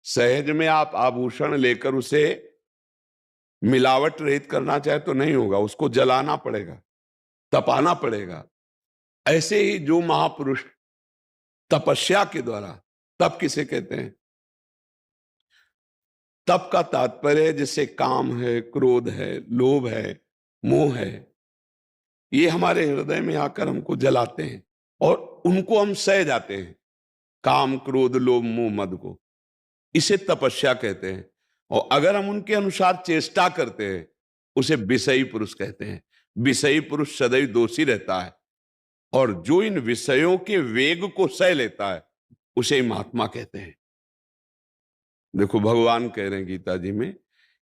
सहज में आप आभूषण लेकर उसे मिलावट रहित करना चाहे तो नहीं होगा, उसको जलाना पड़ेगा, तपाना पड़ेगा। ऐसे ही जो महापुरुष तपस्या के द्वारा, तप किसे कहते हैं? तप का तात्पर्य जिससे काम है, क्रोध है, लोभ है, मोह है, ये हमारे हृदय में आकर हमको जलाते हैं और उनको हम सह जाते हैं, काम, क्रोध, लोभ, मोह, मद को। इसे तपस्या कहते हैं। और अगर हम उनके अनुसार चेष्टा करते हैं, उसे विषयी पुरुष कहते हैं। विषयी पुरुष सदैव दोषी रहता है और जो इन विषयों के वेग को सह लेता है उसे ही महात्मा कहते हैं। देखो भगवान कह रहे हैं गीता जी में,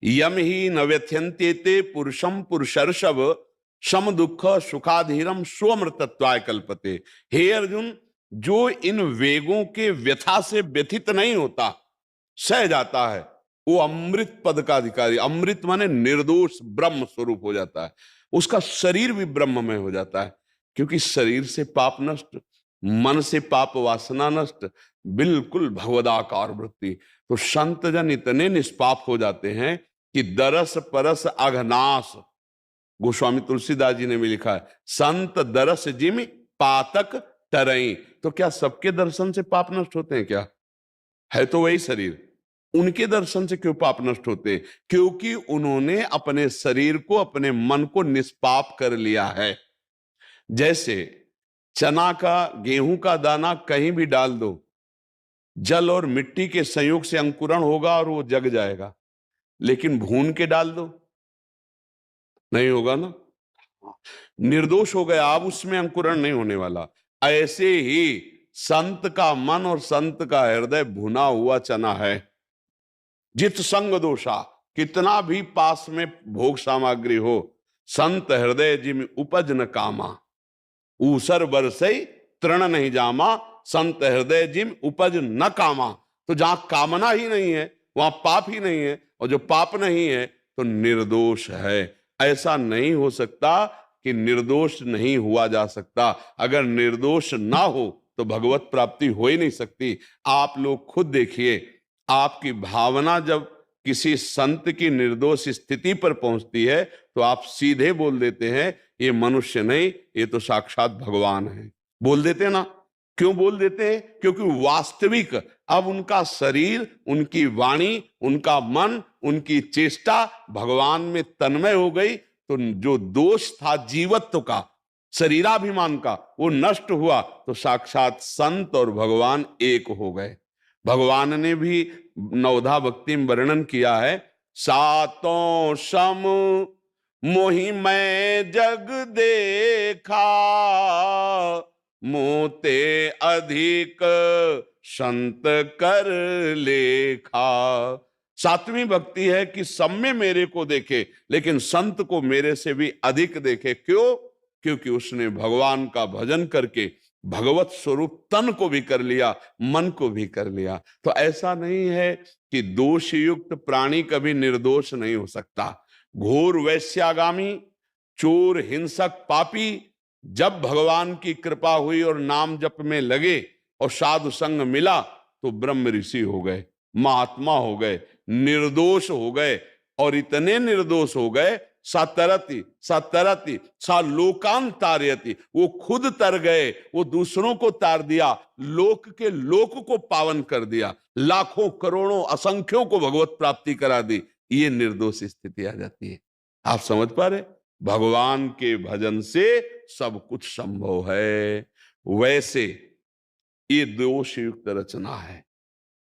यम ही न व्यथ्यन्त्येते पुरुषम पुरुषर्षभ सम दुख सुखाधीरम स्वमृतत्वाय कल्पते। हे अर्जुन, जो इन वेगों के व्यथा से व्यथित नहीं होता, सह जाता है, वो अमृत पद का अधिकारी। अमृत माने निर्दोष ब्रह्म स्वरूप हो जाता है। उसका शरीर भी ब्रह्ममय हो जाता है, क्योंकि शरीर से पाप नष्ट, मन से पाप वासना नष्ट, बिल्कुल भगवदाकार वृत्ति। तो संत जन इतने निष्पाप हो जाते हैं कि दरस परस अघनाश। गोस्वामी तुलसीदास जी ने भी लिखा है, संत दरस जिमि पातक टरई। तो क्या सबके दर्शन से पाप नष्ट होते हैं? क्या है तो वही शरीर, उनके दर्शन से क्यों पाप नष्ट होते? क्योंकि उन्होंने अपने शरीर को, अपने मन को निष्पाप कर लिया है। जैसे चना का, गेहूं का दाना कहीं भी डाल दो, जल और मिट्टी के संयोग से अंकुरण होगा और वो जग जाएगा, लेकिन भून के डाल दो, नहीं होगा ना, निर्दोष हो गया, अब उसमें अंकुरण नहीं होने वाला। ऐसे ही संत का मन और संत का हृदय भुना हुआ चना है। जित संग दोषा, कितना भी पास में भोग सामग्री हो, संत हृदय जिम उपज न कामा, ऊसर बरसई तृण नहीं जामा, संत हृदय जिम उपज न कामा। तो जहां कामना ही नहीं है वहां पाप ही नहीं है, और जो पाप नहीं है तो निर्दोष है। ऐसा नहीं हो सकता कि निर्दोष नहीं हुआ जा सकता। अगर निर्दोष ना हो तो भगवत प्राप्ति हो ही नहीं सकती। आप लोग खुद देखिए, आपकी भावना जब किसी संत की निर्दोष स्थिति पर पहुंचती है तो आप सीधे बोल देते हैं, ये मनुष्य नहीं, ये तो साक्षात भगवान है। बोल देते हैं ना? क्यों बोल देते हैं? क्योंकि वास्तविक अब उनका शरीर, उनकी वाणी, उनका मन, उनकी चेष्टा भगवान में तन्मय हो गई। तो जो दोष था जीवत्व का, शरीराभिमान का, वो नष्ट हुआ, तो साक्षात संत और भगवान एक हो गए। भगवान ने भी नवधा भक्ति में वर्णन किया है, सातों सम मोहि मैं जग देखा, मोते अधिक संत कर लेखा। सातवीं भक्ति है कि सब में मेरे को देखे, लेकिन संत को मेरे से भी अधिक देखे। क्यों? क्योंकि उसने भगवान का भजन करके भगवत स्वरूप तन को भी कर लिया, मन को भी कर लिया। तो ऐसा नहीं है कि दोष युक्त प्राणी कभी निर्दोष नहीं हो सकता। घोर वैश्यागामी, चोर, हिंसक, पापी जब भगवान की कृपा हुई और नाम जप में लगे और साधु संग मिला तो ब्रह्म ऋषि हो गए, महात्मा हो गए, निर्दोष हो गए। और इतने निर्दोष हो गए, सतरति सतरति सा लोकान तारयति, वो खुद तर गए, वो दूसरों को तार दिया, लोक के लोक को पावन कर दिया, लाखों करोड़ों असंख्यों को भगवत प्राप्ति करा दी। ये निर्दोष स्थिति आ जाती है। आप समझ पा रहे? भगवान के भजन से सब कुछ संभव है। वैसे ये दोष युक्त रचना है,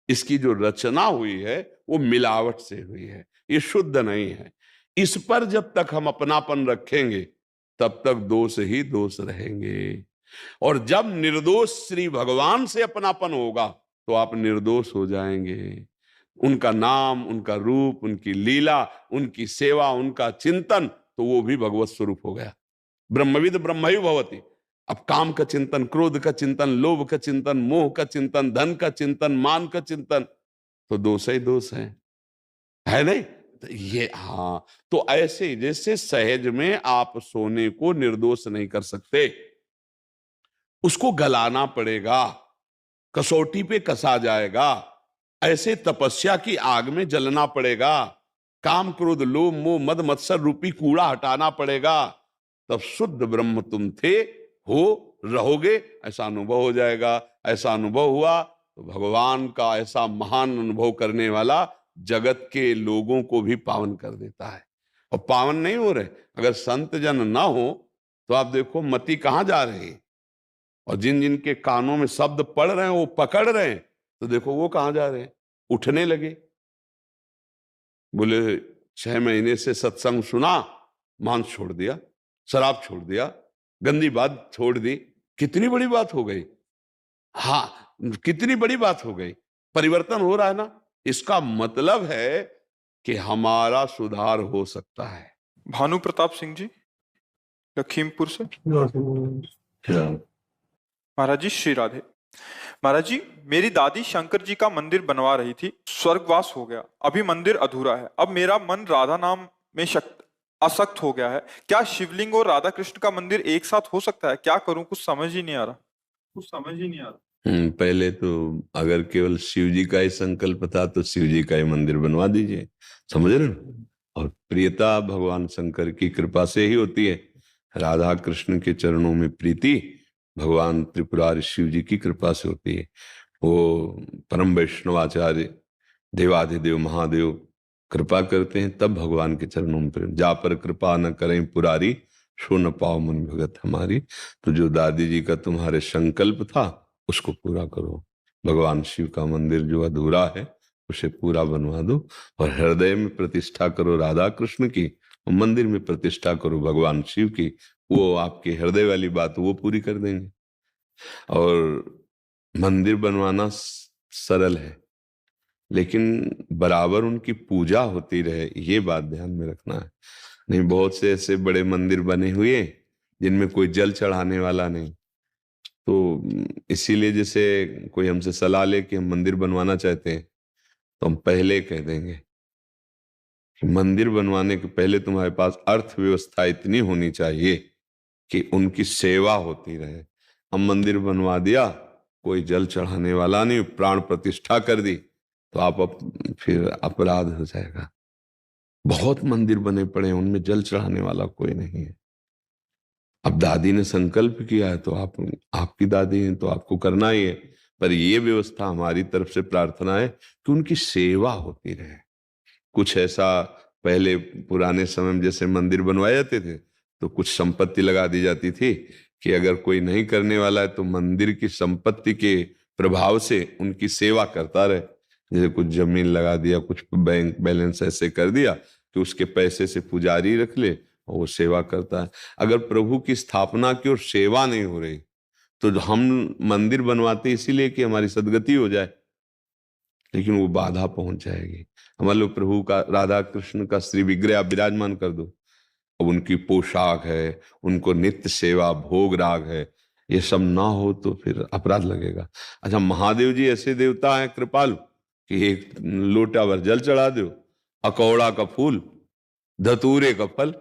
इसकी जो रचना हुई है वो मिलावट से हुई है, ये शुद्ध नहीं है। इस पर जब तक हम अपनापन रखेंगे तब तक दोष ही दोष रहेंगे। और जब निर्दोष श्री भगवान से अपनापन होगा तो आप निर्दोष हो जाएंगे। उनका नाम, उनका रूप, उनकी लीला, उनकी सेवा, उनका चिंतन, तो वो भी भगवत स्वरूप हो गया। ब्रह्मविद ब्रह्मैव भवति। अब काम का चिंतन, क्रोध का चिंतन, लोभ का चिंतन, मोह का चिंतन, धन का चिंतन, मान का चिंतन, तो दोष ही दोष है नहीं? तो ये, हाँ, तो ऐसे जैसे सहज में आप सोने को निर्दोष नहीं कर सकते, उसको गलाना पड़ेगा, कसौटी पे कसा जाएगा। ऐसे तपस्या की आग में जलना पड़ेगा, काम क्रोध लोभ मोह मद मत्सर रूपी कूड़ा हटाना पड़ेगा, तब शुद्ध ब्रह्म तुम थे, हो, रहोगे, ऐसा अनुभव हो जाएगा। ऐसा अनुभव हुआ तो भगवान का ऐसा महान अनुभव करने वाला जगत के लोगों को भी पावन कर देता है। और पावन नहीं हो रहे, अगर संत जन ना हो तो आप देखो मति कहां जा रही है, और जिन जिन के कानों में शब्द पड़ रहे हैं वो पकड़ रहे हैं, तो देखो वो कहां जा रहे हैं, उठने लगे। बोले 6 महीने से सत्संग सुना, मांस छोड़ दिया, शराब छोड़ दिया, गंदी बात छोड़ दी, कितनी बड़ी बात हो गई। हाँ, कितनी बड़ी बात हो गई, परिवर्तन हो रहा है ना। इसका मतलब है कि हमारा सुधार हो सकता है। भानु प्रताप सिंह जी, लखीमपुर से। महाराज जी श्री राधे। महाराज जी, मेरी दादी शंकर जी का मंदिर बनवा रही थी, स्वर्गवास हो गया, अभी मंदिर अधूरा है। अब मेरा मन राधा नाम में आसक्त हो गया है। क्या शिवलिंग और राधा कृष्ण का मंदिर एक साथ हो सकता है? क्या करूं, कुछ समझ ही नहीं आ रहा। पहले तो अगर केवल शिव जी का ही संकल्प था तो शिव जी का ही मंदिर बनवा दीजिए, समझ रहे ना। और प्रियता भगवान शंकर की कृपा से ही होती है। राधा कृष्ण के चरणों में प्रीति भगवान त्रिपुरारी शिव जी की कृपा से होती है। वो परम वैष्णवाचार्य देवाधिदेव महादेव कृपा करते हैं, तब भगवान के चरणों में प्रेम। जा पर कृपा न करें पुरारी, सो न पाओ मन भगत हमारी। तो जो दादी जी का तुम्हारे संकल्प था उसको पूरा करो। भगवान शिव का मंदिर जो अधूरा है उसे पूरा बनवा दो, और हृदय में प्रतिष्ठा करो राधा कृष्ण की, और मंदिर में प्रतिष्ठा करो भगवान शिव की। वो आपके हृदय वाली बात वो पूरी कर देंगे। और मंदिर बनवाना सरल है, लेकिन बराबर उनकी पूजा होती रहे, ये बात ध्यान में रखना है। नहीं, बहुत से ऐसे बड़े मंदिर बने हुए जिनमें कोई जल चढ़ाने वाला नहीं। तो इसीलिए जैसे कोई हमसे सलाह ले कि हम मंदिर बनवाना चाहते हैं, तो हम पहले कह देंगे कि मंदिर बनवाने के पहले तुम्हारे पास अर्थव्यवस्था इतनी होनी चाहिए कि उनकी सेवा होती रहे। हम मंदिर बनवा दिया, कोई जल चढ़ाने वाला नहीं, प्राण प्रतिष्ठा कर दी, तो आप फिर अपराध हो जाएगा। बहुत मंदिर बने पड़े हैं, उनमें जल चढ़ाने वाला कोई नहीं है। अब दादी ने संकल्प किया है तो आपकी दादी है तो आपको करना ही है, पर ये व्यवस्था हमारी तरफ से प्रार्थना है कि उनकी सेवा होती रहे। कुछ ऐसा पहले पुराने समय में जैसे मंदिर बनवाए जाते थे तो कुछ संपत्ति लगा दी जाती थी कि अगर कोई नहीं करने वाला है तो मंदिर की संपत्ति के प्रभाव से उनकी सेवा करता रहे। जैसे कुछ जमीन लगा दिया, कुछ बैंक बैलेंस ऐसे कर दिया कि उसके पैसे से पुजारी रख ले और वो सेवा करता है। अगर प्रभु की स्थापना की और सेवा नहीं हो रही तो हम मंदिर बनवाते इसीलिए कि हमारी सदगति हो जाए, लेकिन वो बाधा पहुंच जाएगी। मान लो प्रभु का, राधा कृष्ण का श्री विग्रह आप विराजमान कर दो, अब उनकी पोशाक है, उनको नित्य सेवा भोग राग है, ये सब ना हो तो फिर अपराध लगेगा। अच्छा, महादेव जी ऐसे देवता हैं कृपालु कि एक लोटा भर जल चढ़ा दो, अकौड़ा का फूल, धतूरे का फल,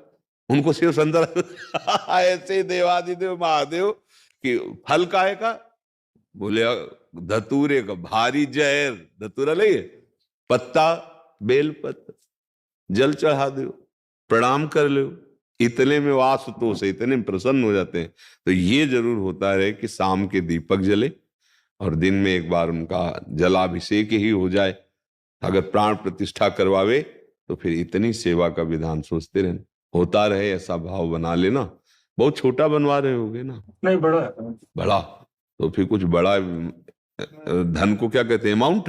उनको शिव संतरा ऐसे देवादिदेव महादेव कि फल काहे का, बोले धतूरे का भारी जहर, धतूरा ले पत्ता, बेल पत्ता, जल चढ़ा दो, प्रणाम कर लो, इतने में वासुतोष है, इतने में प्रसन्न हो जाते हैं। तो ये जरूर होता है कि शाम के दीपक जले और दिन में एक बार उनका जलाभिषेक ही हो जाए। अगर प्राण प्रतिष्ठा करवावे तो फिर इतनी सेवा का विधान सोचते रहना, होता रहे ऐसा भाव बना लेना। बहुत छोटा बनवा रहे होगे ना? नहीं, बड़ा है। बड़ा तो फिर कुछ बड़ा, धन को क्या कहते हैं, अमाउंट।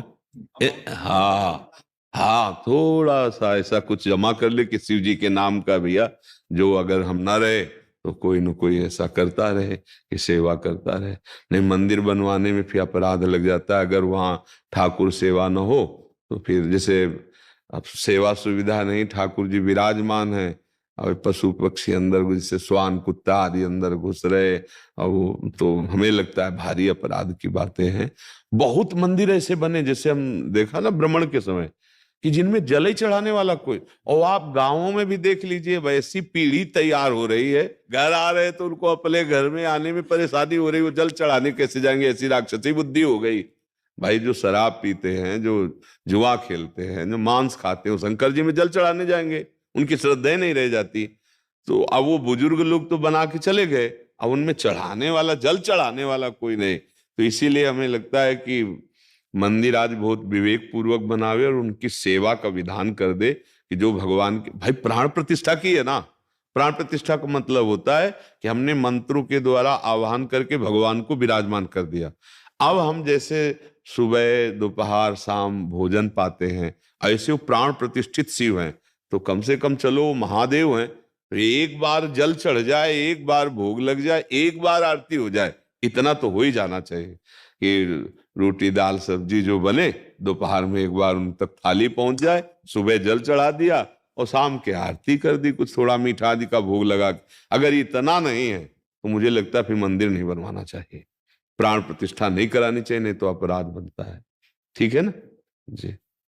हाँ हाँ, थोड़ा सा ऐसा कुछ जमा कर ले कि शिव जी के नाम का भैया, जो अगर हम ना रहे तो कोई न कोई ऐसा करता रहे कि सेवा करता रहे। नहीं, मंदिर बनवाने में फिर अपराध लग जाता है। अगर वहां ठाकुर सेवा न हो तो फिर जैसे अब सेवा सुविधा नहीं, ठाकुर जी विराजमान है और पशु पक्षी अंदर, जैसे स्वान कुत्ता आदि अंदर घुस रहे, और वो तो हमें लगता है भारी अपराध की बातें हैं। बहुत मंदिर ऐसे बने जैसे हम देखा ना भ्रमण के समय कि जिनमें जल ही चढ़ाने वाला कोई, और आप गांवों में भी देख लीजिए वैसी पीढ़ी तैयार हो रही है, घर आ रहे तो उनको अपने घर में आने में परेशानी हो रही, वो जल चढ़ाने कैसे जाएंगे, ऐसी राक्षसी बुद्धि हो गई। भाई जो शराब पीते हैं, जो जुआ खेलते हैं, जो मांस खाते हैं, वो शंकर जी में जल चढ़ाने जाएंगे, उनकी श्रद्धा नहीं रह जाती। तो अब वो बुजुर्ग लोग तो बना के चले गए, अब उनमें चढ़ाने वाला, जल चढ़ाने वाला कोई नहीं। तो इसीलिए हमें लगता है कि मंदिर आज बहुत विवेक पूर्वक बनावे और उनकी सेवा का विधान कर दे कि जो भगवान के भाई प्राण प्रतिष्ठा की है ना, प्राण प्रतिष्ठा का मतलब होता है कि हमने मंत्रों के द्वारा आह्वान करके भगवान को विराजमान कर दिया। अब हम जैसे सुबह दोपहर शाम भोजन पाते हैं, ऐसे वो प्राण प्रतिष्ठित शिव हैं। तो कम से कम चलो वो महादेव हैं, तो एक बार जल चढ़ जाए, एक बार भोग लग जाए, एक बार आरती हो जाए, इतना तो हो ही जाना चाहिए कि रोटी दाल सब्जी जो बने दोपहर में एक बार उन तक थाली पहुंच जाए, सुबह जल चढ़ा दिया और शाम के आरती कर दी, कुछ थोड़ा मीठा आदि का भोग लगा के। अगर इतना नहीं है तो मुझे लगता है फिर मंदिर नहीं बनवाना चाहिए, प्राण प्रतिष्ठा नहीं करानी चाहिए, नहीं तो अपराध बनता है। ठीक है ना जी।